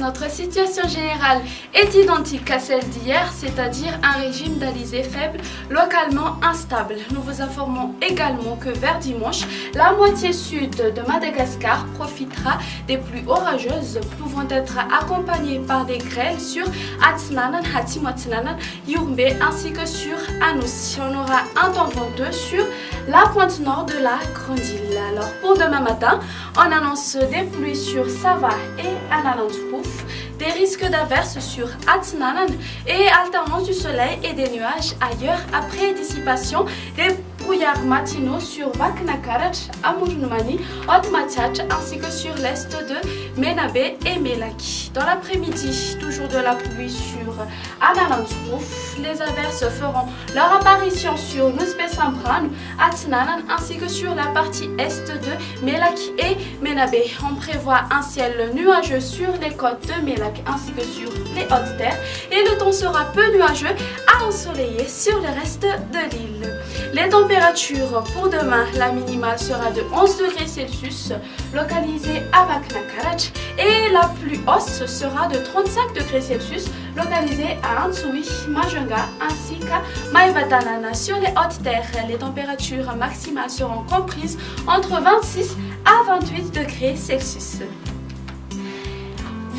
Notre situation générale est identique à celle d'hier, c'est-à-dire un régime d'alizé faible, localement instable. Nous vous informons également que vers dimanche, la moitié sud de Madagascar profitera des pluies orageuses pouvant être accompagnées par des grêles sur Atsnanan, Hatimotnanan, Yourmbe ainsi que sur Anoussi. On aura un temps venteux sur la pointe nord de la Grande Île. Alors pour demain matin, on annonce des pluies sur Sava et Analandrouf, des risques d'averses sur Atsnanan et alternance du soleil et des nuages ailleurs après dissipation des brouillards matinaux sur Vaknakarach, Amournumani, Otmatiach ainsi que sur l'est de Menabe et Melaki. Dans l'après-midi, toujours de la pluie sur Analandrouf, les averses feront leur apparition sur Nuspesambran, Atsnanan ainsi que sur la partie est de Melaki et Menabe. On prévoit un ciel nuageux sur les côtes de Melaki ainsi que sur les hautes terres et le temps sera peu nuageux à ensoleillé sur le reste de l'île. Les températures pour demain, la minimale sera de 11 degrés Celsius localisée à Vaknakarach et la plus haute sera de 35 degrés Celsius localisée à Antsui, Majunga ainsi qu'à Maïvatanana. Sur les hautes terres, les températures maximales seront comprises entre 26 à 28 degrés Celsius.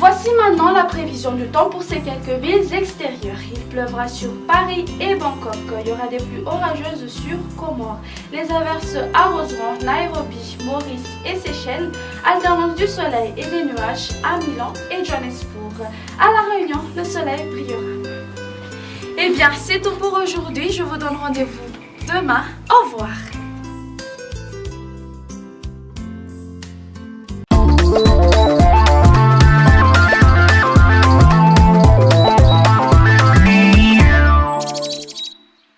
Voici maintenant la prévision du temps pour ces quelques villes extérieures. Il pleuvra sur Paris et Bangkok. Il y aura des pluies orageuses sur Comores. Les averses arroseront Nairobi, Maurice et Seychelles. Alternance du soleil et des nuages à Milan et Johannesburg. À La Réunion, le soleil brillera. Eh bien, c'est tout pour aujourd'hui. Je vous donne rendez-vous demain. Au revoir.